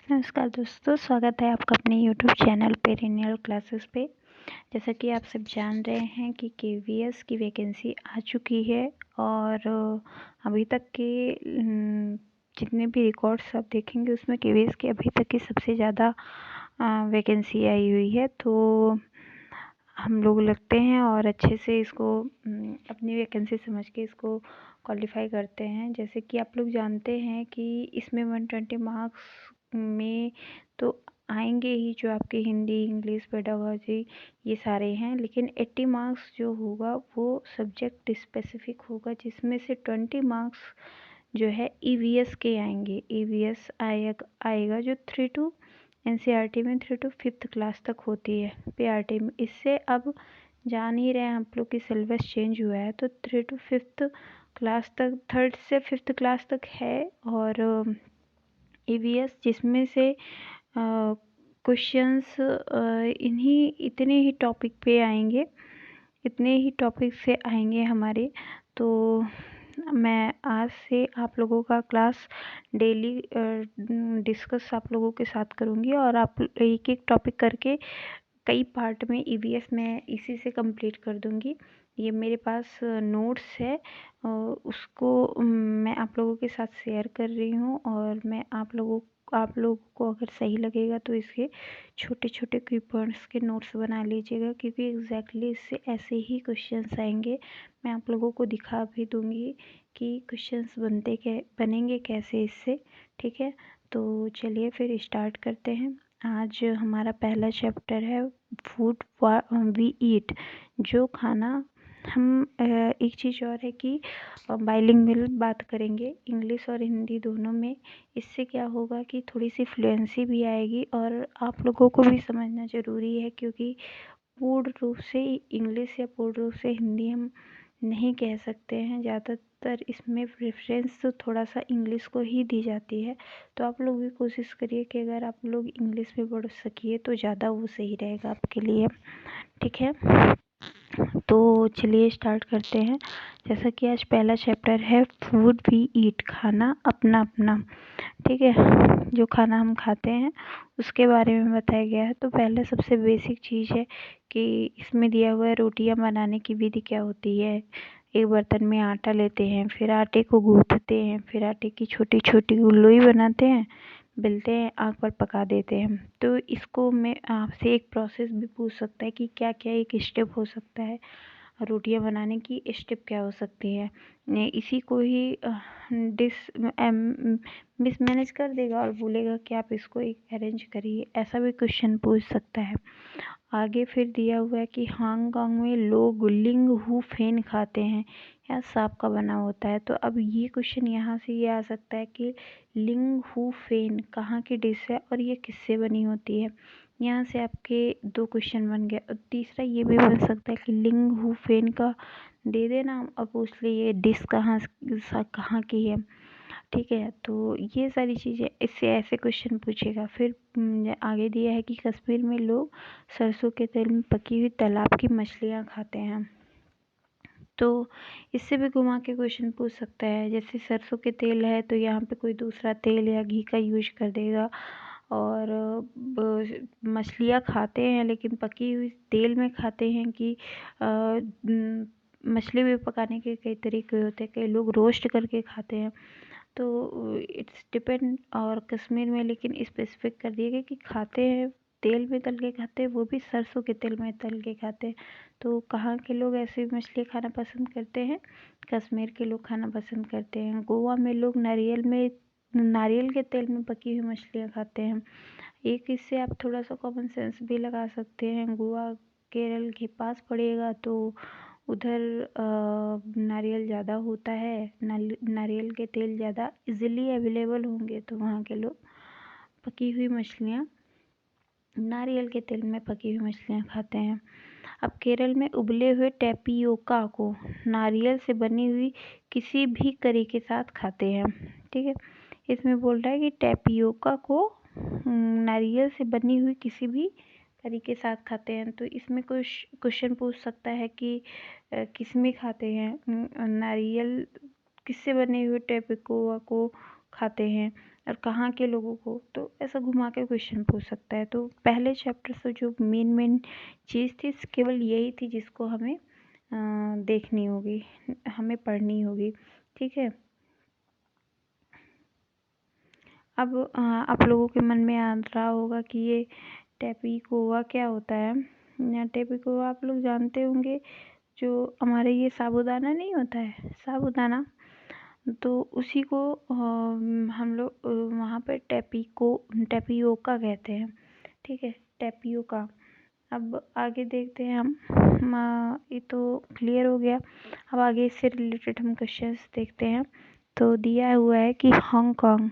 नमस्कार दोस्तों, स्वागत है आपका अपने यूट्यूब चैनल पेरिनियल क्लासेस पे। जैसा कि आप सब जान रहे हैं कि केवीएस की वैकेंसी आ चुकी है और अभी तक के जितने भी रिकॉर्ड्स आप देखेंगे उसमें केवीएस की अभी तक की सबसे ज़्यादा वैकेंसी आई हुई है। तो हम लोग लगते हैं और अच्छे से इसको अपनी वैकेंसी समझ के इसको क्वालिफाई करते हैं। जैसे कि आप लोग जानते हैं कि इसमें 120 मार्क्स में तो आएंगे ही, जो आपके हिंदी, इंग्लिश, पेडागोजी ये सारे हैं, लेकिन 80 मार्क्स जो होगा वो सब्जेक्ट स्पेसिफिक होगा, जिसमें से 20 मार्क्स जो है ईवीएस के आएंगे। ईवीएस आएगा जो 3 टू एनसीईआरटी में 3 टू 5th क्लास तक होती है। पीआरटी में इससे अब जान ही रहे हैं आप लोग की सिलेबस चेंज हुआ है, तो 3 टू 5th क्लास तक, 3rd से 5th क्लास तक है। और ईवीएस जिसमें से क्वेश्चंस इन्हीं इतने ही टॉपिक पे आएंगे, इतने ही टॉपिक से आएंगे हमारे। तो मैं आज से आप लोगों का क्लास डेली डिस्कस आप लोगों के साथ करूँगी और आप एक एक टॉपिक करके कई पार्ट में ईवीएस मैं इसी से कंप्लीट कर दूँगी। ये मेरे पास नोट्स है, उसको मैं आप लोगों के साथ शेयर कर रही हूँ और मैं आप लोगों को अगर सही लगेगा तो इसके छोटे छोटे की पॉइंट्स के नोट्स बना लीजिएगा, क्योंकि एग्जैक्टली इससे ऐसे ही क्वेश्चंस आएंगे। मैं आप लोगों को दिखा भी दूँगी कि क्वेश्चंस बनेंगे कैसे इससे। ठीक है, तो चलिए फिर स्टार्ट करते हैं। आज हमारा पहला चैप्टर है फूड वी ईट, जो खाना हम एक चीज़ और है कि बाइलिंगुअल बात करेंगे, इंग्लिश और हिंदी दोनों में। इससे क्या होगा कि थोड़ी सी फ्लुएंसी भी आएगी और आप लोगों को भी समझना ज़रूरी है, क्योंकि पूर्ण रूप से इंग्लिश या पूर्ण रूप से हिंदी हम नहीं कह सकते हैं। ज़्यादातर इसमें प्रेफरेंस तो थोड़ा सा इंग्लिश को ही दी जाती है। तो आप लोग भी कोशिश करिए कि अगर आप लोग इंग्लिश में पढ़ सकिए तो ज़्यादा वो सही रहेगा आपके लिए। ठीक है, तो चलिए स्टार्ट करते हैं। जैसा कि आज पहला चैप्टर है फूड वी ईट, खाना अपना अपना। ठीक है, जो खाना हम खाते हैं उसके बारे में बताया गया है। तो पहले सबसे बेसिक चीज़ है कि इसमें दिया हुआ है रोटियां बनाने की विधि क्या होती है। एक बर्तन में आटा लेते हैं, फिर आटे को गूँथते हैं, फिर आटे की छोटी छोटी लोई बनाते हैं, बेलते हैं, आग पर पका देते हैं। तो इसको मैं आपसे एक प्रोसेस भी पूछ सकता है कि क्या क्या एक स्टेप हो सकता है, रोटियां बनाने की स्टेप क्या हो सकती है। इसी को ही मिसमैनेज कर देगा और बोलेगा कि आप इसको एक अरेंज करिए, ऐसा भी क्वेश्चन पूछ सकता है। आगे फिर दिया हुआ है कि हांगकांग में लोग लिंग हु फेन खाते हैं, या सांप का बना होता है। तो अब ये क्वेश्चन यहाँ से ये आ सकता है कि लिंग हु फेन कहाँ की डिश है और ये किससे बनी होती है। यहाँ से आपके 2 क्वेश्चन बन गए। और तीसरा ये भी बन सकता है कि लिंग हु फेन का दे देना और पूछ ले ये डिश कहाँ की है। ठीक है, तो ये सारी चीज़ें इससे ऐसे क्वेश्चन पूछेगा। फिर आगे दिया है कि कश्मीर में लोग सरसों के तेल में पकी हुई तालाब की मछलियाँ खाते हैं। तो इससे भी घुमा के क्वेश्चन पूछ सकता है। जैसे सरसों के तेल है तो यहाँ पे कोई दूसरा तेल या घी का यूज कर देगा। और मछलियाँ खाते हैं लेकिन पकी हुई तेल में खाते हैं कि मछली भी पकाने के कई तरीके होते हैं, कई लोग रोस्ट करके खाते हैं। तो इट्स डिपेंड। और कश्मीर में लेकिन स्पेसिफिक कर दिया गया कि खाते हैं, तेल में तल के खाते हैं, वो भी सरसों के तेल में तल के खाते हैं। तो कहाँ के लोग ऐसी मछली खाना पसंद करते हैं, कश्मीर के लोग खाना पसंद करते हैं। गोवा में लोग नारियल के तेल में पकी हुई मछलियाँ खाते हैं। एक इससे आप थोड़ा सा कॉमन सेंस भी लगा सकते हैं। गोवा केरल के पास पड़ेगा तो उधर नारियल ज़्यादा होता है, नारियल के तेल ज़्यादा इजीली अवेलेबल होंगे, तो वहाँ के लोग पकी हुई मछलियाँ, नारियल के तेल में पकी हुई मछलियाँ खाते हैं। अब केरल में उबले हुए टैपियोका को नारियल से बनी हुई किसी भी करी के साथ खाते हैं। ठीक है, इसमें बोल रहा है कि टैपियोका को नारियल से बनी हुई किसी भी करी के साथ खाते हैं। तो इसमें कुछ क्वेश्चन पूछ सकता है कि किस में खाते हैं, नारियल किससे बने हुए टैपियोका को खाते हैं। और कहाँ के लोगों को, तो ऐसा घुमा के क्वेश्चन पूछ सकता है। तो पहले चैप्टर से जो मेन चीज़ थी केवल यही थी जिसको हमें देखनी होगी, हमें पढ़नी होगी, ठीक है। अब आप लोगों के मन में आ रहा होगा कि ये टैपिकोआ क्या होता है। टैपिकोआ आप लोग जानते होंगे, जो हमारे ये साबूदाना नहीं होता है, साबूदाना, तो उसी को हम लोग वहाँ पे टैपियोका कहते हैं, ठीक है, टैपियोका। अब आगे देखते हैं हम, ये तो क्लियर हो गया। अब आगे इससे रिलेटेड हम क्वेश्चंस देखते हैं। तो दिया हुआ है कि हांगकांग,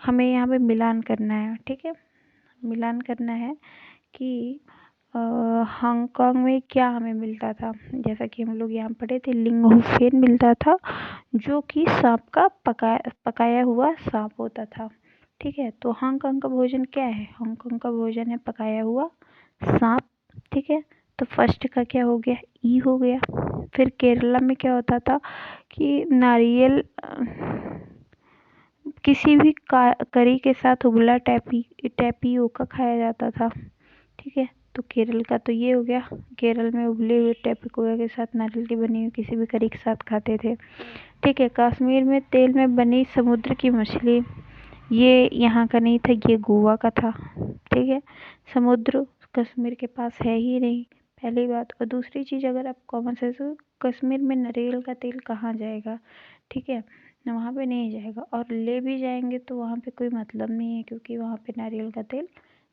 हमें यहाँ पे मिलान करना है, ठीक है, मिलान करना है कि हांगकांग में क्या हमें मिलता था। जैसा कि हम लोग यहाँ पढ़े थे, लिंगहुफेन मिलता था, जो कि सांप का पकाया हुआ सांप होता था, ठीक है। तो हांगकांग का भोजन क्या है, हांगकांग का भोजन है पकाया हुआ सांप, ठीक है। तो फर्स्ट का क्या हो गया, ई हो गया। फिर केरला में क्या होता था कि नारियल किसी भी करी के साथ उबला टैपियोका खाया जाता था, ठीक है। तो केरल का तो ये हो गया, केरल में उबले हुए टैपियोका के साथ नारियल की बनी हुई किसी भी करी के साथ खाते थे, ठीक है। कश्मीर में तेल में बनी समुद्र की मछली, ये यहाँ का नहीं था, ये गोवा का था, ठीक है। समुद्र कश्मीर के पास है ही नहीं, पहली बात। और दूसरी चीज़, अगर आप कॉमन सेंस, कश्मीर में नारियल का तेल कहाँ जाएगा, ठीक है, वहाँ पे नहीं जाएगा। और ले भी जाएंगे तो वहाँ पे कोई मतलब नहीं है, क्योंकि वहाँ पे नारियल का तेल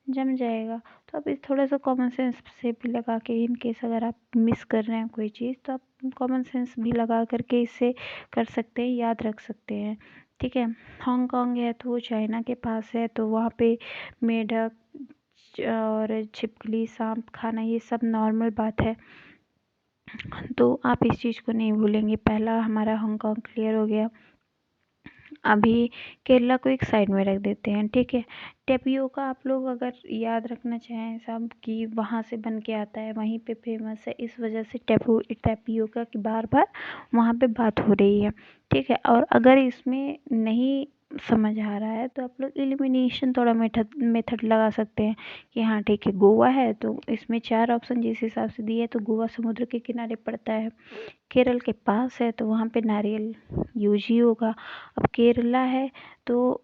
जम जाएगा। तो आप इस थोड़ा सा कॉमन सेंस से भी लगा के, इन केस अगर आप मिस कर रहे हैं कोई चीज़, तो आप कॉमन सेंस भी लगा करके इससे कर सकते हैं, याद रख सकते हैं, ठीक है। हांगकांग है तो वो चाइना के पास है, तो वहाँ पे मेढक और छिपकली, सांप खाना ये सब नॉर्मल बात है, तो आप इस चीज़ को नहीं भूलेंगे। पहला हमारा हांगकांग क्लियर हो गया। अभी केरला को एक साइड में रख देते हैं, ठीक है। टेपियोका आप लोग अगर याद रखना चाहें सब कि वहाँ से बन के आता है, वहीं पे फेमस है, इस वजह से टेपियोका की बार बार वहाँ पे बात हो रही है, ठीक है। और अगर इसमें नहीं समझ आ रहा है तो आप लोग एलिमिनेशन थोड़ा मेथड लगा सकते हैं कि हाँ ठीक है, गोवा है तो इसमें 4 ऑप्शन जिस हिसाब से दिए, तो गोवा समुद्र के किनारे पड़ता है, केरल के पास है तो वहाँ पे नारियल यूज ही होगा। अब केरला है तो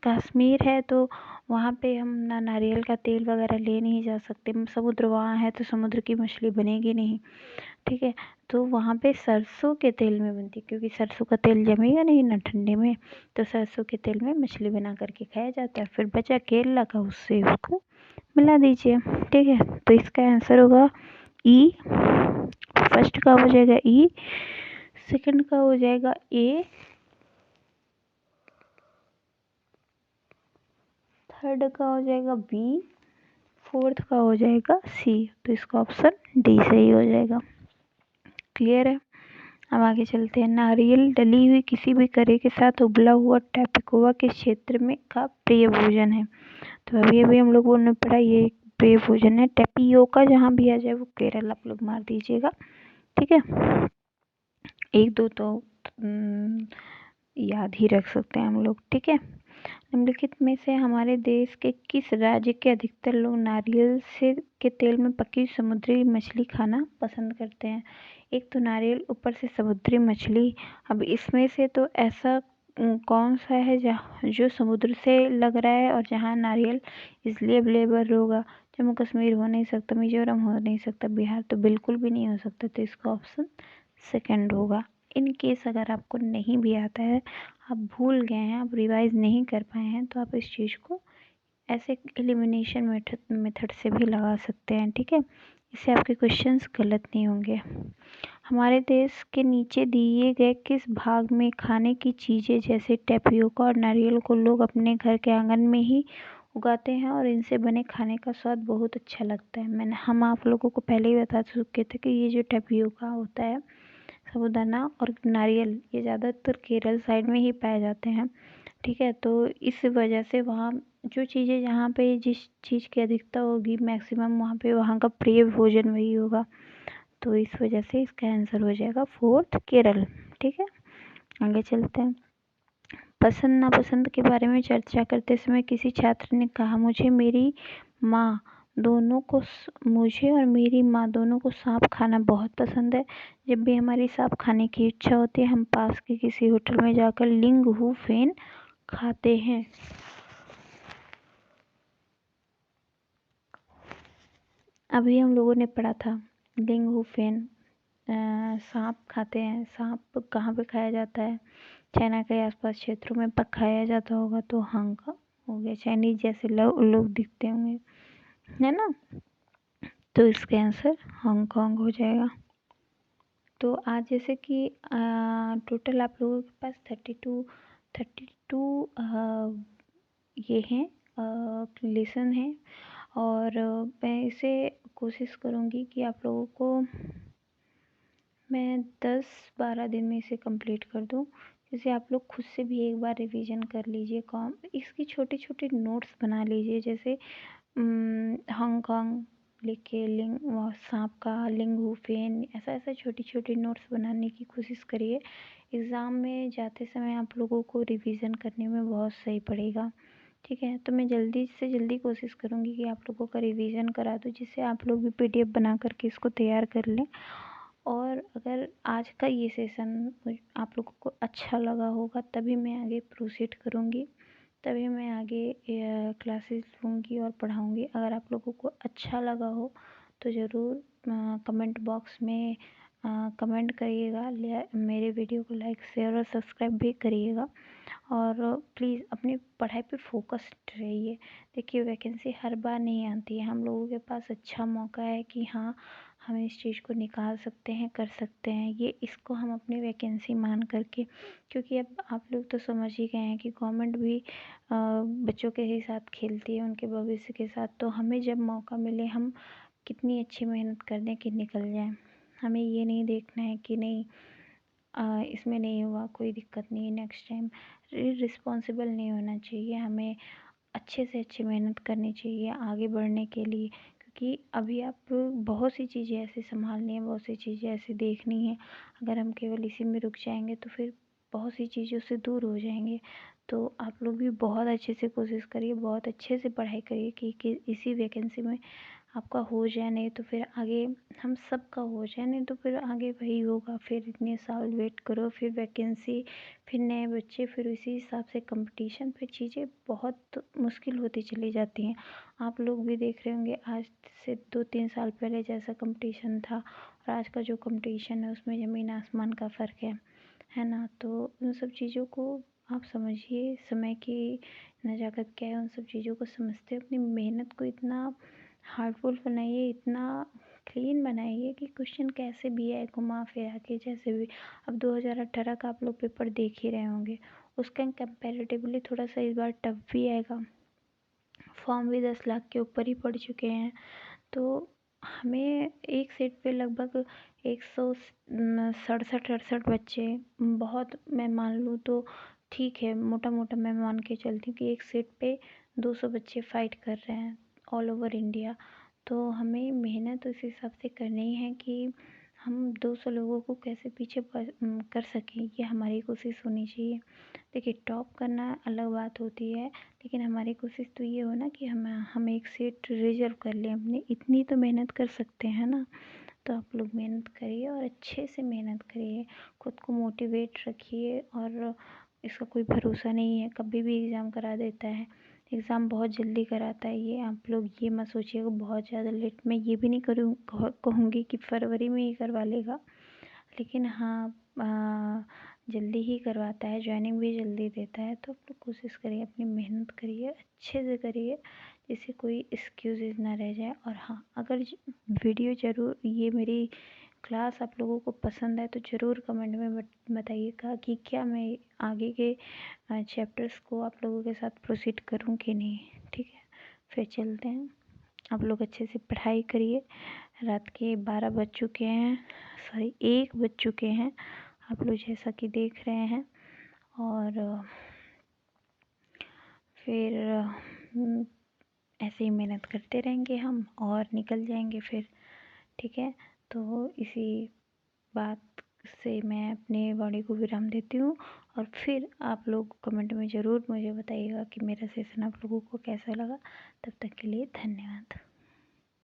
कश्मीर है तो वहाँ पे हम ना नारियल का तेल वगैरह ले नहीं जा सकते, समुद्र वहाँ है तो समुद्र की मछली बनेगी नहीं, ठीक है। तो वहाँ पे सरसों के तेल में बनती, क्योंकि सरसों का तेल जमेगा नहीं ना ठंडे में, तो सरसों के तेल में मछली बना करके खाया जाता है। फिर बचा केरला का, उससे उसको मिला दीजिए, ठीक है। तो इसका आंसर होगा ई। फर्स्ट का हो जाएगा ई, सेकंड का हो जाएगा ए, थर्ड का हो जाएगा बी, फोर्थ का हो जाएगा सी। तो इसका ऑप्शन डी सही हो जाएगा। क्लियर है। अब आगे चलते हैं। नारियल डली हुई किसी भी करी के साथ उबला हुआ टैपिकोआ के क्षेत्र में का प्रिय भोजन है। तो अभी अभी हम लोगों ने पढ़ा, ये प्रिय भोजन है। टैपियोका जहाँ भी आ जाए वो केरल आप लोग मार दीजिएगा, ठीक है। एक दो तो याद ही रख सकते हैं हम लोग, ठीक है। निम्नलिखित में से हमारे देश के किस राज्य के अधिकतर लोग नारियल से के तेल में पकी समुद्री मछली खाना पसंद करते हैं। एक तो नारियल, ऊपर से समुद्री मछली। अब इसमें से तो ऐसा कौन सा है जहाँ जो समुद्र से लग रहा है और जहाँ नारियल इसलिए अवेलेबल होगा। जम्मू कश्मीर हो नहीं सकता, मिजोरम हो नहीं सकता, बिहार तो बिल्कुल भी नहीं हो सकता, तो इसका ऑप्शन सेकंड होगा। इन केस अगर आपको नहीं भी आता है, आप भूल गए हैं, आप रिवाइज नहीं कर पाए हैं, तो आप इस चीज़ को ऐसे एलिमिनेशन मेथड से भी लगा सकते हैं, ठीक है। इससे आपके क्वेश्चंस गलत नहीं होंगे। हमारे देश के नीचे दिए गए किस भाग में खाने की चीज़ें जैसे टैपियोका और नारियल को लोग अपने घर के आंगन में ही उगाते हैं और इनसे बने खाने का स्वाद बहुत अच्छा लगता है। हम आप लोगों को पहले ही बता चुके थे कि ये जो टैपियोका होता है, साबूदाना और नारियल, ये ज़्यादातर केरल साइड में ही पाए जाते हैं, ठीक है। तो इस वजह से वहाँ जो चीज़ें, जहाँ पे जिस चीज़ की अधिकता होगी मैक्सिमम, वहाँ पे वहाँ का प्रिय भोजन वही होगा। तो इस वजह से इसका आंसर हो जाएगा फोर्थ, केरल, ठीक है। आगे चलते हैं। पसंद नापसंद के बारे में चर्चा करते समय किसी छात्र ने कहा, मुझे और मेरी माँ दोनों को सांप खाना बहुत पसंद है। जब भी हमारी सांप खाने की इच्छा होती है हम पास के किसी होटल में जाकर लिंग हु फेन खाते हैं। अभी हम लोगों ने पढ़ा था लिंग हु फेन। सांप खाते हैं। सांप कहाँ पे खाया जाता है? चाइना के आसपास क्षेत्रों में खाया जाता होगा तो हांगकांग हो गया। चाइनीज जैसे लोग दिखते होंगे, है ना? तो इसका आंसर हांगकांग हो जाएगा। तो आज जैसे कि टोटल आप लोगों के पास 32 ये हैं लेसन हैं और मैं इसे कोशिश करूँगी कि आप लोगों को मैं 10-12 दिन में इसे कंप्लीट कर दूँ। जैसे आप लोग खुद से भी एक बार रिवीजन कर लीजिए। इसकी छोटे छोटे नोट्स बना लीजिए। जैसे हांगकांग लिख के सांप का लिंग हु फेन, ऐसा ऐसा छोटी छोटी नोट्स बनाने की कोशिश करिए। एग्ज़ाम में जाते समय आप लोगों को रिवीजन करने में बहुत सही पड़ेगा। ठीक है, तो मैं जल्दी से जल्दी कोशिश करूँगी कि आप लोगों का रिवीजन करा दूँ, जिससे आप लोग भी PDF बना करके इसको तैयार कर लें। और अगर आज का ये सेशन आप लोगों को अच्छा लगा होगा तभी मैं आगे प्रोसीड करूँगी, तभी मैं आगे क्लासेस लूँगी और पढ़ाऊँगी। अगर आप लोगों को अच्छा लगा हो तो ज़रूर कमेंट बॉक्स में कमेंट करिएगा। मेरे वीडियो को लाइक शेयर और सब्सक्राइब भी करिएगा और प्लीज़ अपनी पढ़ाई पे फोकस्ड रहिए। देखिए, वैकेंसी हर बार नहीं आती है। हम लोगों के पास अच्छा मौका है कि हाँ, हम इस चीज़ को निकाल सकते हैं, कर सकते हैं। इसको हम अपनी वैकेंसी मान करके, क्योंकि अब आप लोग तो समझ ही गए हैं कि गवर्नमेंट भी बच्चों के ही साथ खेलती है, उनके भविष्य के साथ। तो हमें जब मौका मिले हम कितनी अच्छी मेहनत कर दें कि निकल जाए। हमें ये नहीं देखना है कि नहीं इसमें नहीं हुआ, कोई दिक्कत नहीं, नेक्स्ट टाइम। रिस्पॉन्सिबल नहीं होना चाहिए। हमें अच्छे से अच्छी मेहनत करनी चाहिए आगे बढ़ने के लिए, क्योंकि अभी आप बहुत सी चीज़ें ऐसे संभालनी है, बहुत सी चीज़ें ऐसे देखनी है। अगर हम केवल इसी में रुक जाएंगे तो फिर बहुत सी चीज़ों से दूर हो जाएंगे। तो आप लोग भी बहुत अच्छे से कोशिश करिए, बहुत अच्छे से पढ़ाई करिए कि इसी वैकेंसी में आपका हो जाए। नहीं तो फिर आगे हम सब का हो जाए, नहीं तो फिर आगे वही होगा। फिर इतने साल वेट करो, फिर वैकेंसी, फिर नए बच्चे, फिर उसी हिसाब से कंपटीशन, फिर चीज़ें बहुत मुश्किल होती चली जाती हैं। आप लोग भी देख रहे होंगे आज से 2-3 साल पहले जैसा कंपटीशन था और आज का जो कंपटीशन है उसमें ज़मीन आसमान का फ़र्क है ना? तो उन सब चीज़ों को आप समझिए, समय की नज़ाकत क्या है, उन सब चीज़ों को समझते हुए अपनी मेहनत को इतना हार्डफुल बनाइए, इतना क्लीन बनाइए कि क्वेश्चन कैसे भी आए, घुमा फिरा के जैसे भी। अब 2018 का आप लोग पेपर देख ही रहे होंगे, उसका कंपैरेटिवली थोड़ा सा इस बार टफ भी आएगा। फॉर्म भी 10 लाख के ऊपर ही पड़ चुके हैं। तो हमें एक सेट पे लगभग 167-68 बच्चे, बहुत मैं मान लूँ तो ठीक है, मोटा मोटा मैं मान के चलती हूँ कि एक सेट पे 200 बच्चे फाइट कर रहे हैं ऑल ओवर इंडिया। तो हमें मेहनत उस हिसाब से करनी है कि हम 200 लोगों को कैसे पीछे कर सकें, ये हमारी कोशिश होनी चाहिए। देखिए, टॉप करना अलग बात होती है, लेकिन हमारी कोशिश तो ये हो ना कि हम एक सीट रिजर्व कर लें अपनी। इतनी तो मेहनत कर सकते हैं ना? तो आप लोग मेहनत करिए और अच्छे से मेहनत करिए, खुद को मोटिवेट रखिए। और इसका कोई भरोसा नहीं है, कभी भी एग्ज़ाम करा देता है। एग्ज़ाम बहुत जल्दी कराता है, ये आप लोग ये मत सोचिएगा बहुत ज़्यादा लेट। मैं ये भी नहीं कहूँगी कि फरवरी में ही करवा लेगा, लेकिन हाँ जल्दी ही करवाता है, जॉइनिंग भी जल्दी देता है। तो आप लोग कोशिश करिए, अपनी मेहनत करिए, अच्छे से करिए, जिससे कोई एक्सक्यूज़ेज़ ना रह जाए। और हाँ, अगर वीडियो ज़रूर, ये मेरी क्लास आप लोगों को पसंद है तो ज़रूर कमेंट में बताइएगा कि क्या मैं आगे के चैप्टर्स को आप लोगों के साथ प्रोसीड करूँ कि नहीं। ठीक है, फिर चलते हैं। आप लोग अच्छे से पढ़ाई करिए। रात के 12 बज चुके हैं, सॉरी 1 बज चुके हैं, आप लोग जैसा कि देख रहे हैं। और फिर ऐसे ही मेहनत करते रहेंगे हम और निकल जाएंगे फिर। ठीक है, तो इसी बात से मैं अपने वाणी को विराम देती हूँ और फिर आप लोग कमेंट में ज़रूर मुझे बताइएगा कि मेरा सेशन आप लोगों को कैसा लगा। तब तक के लिए धन्यवाद।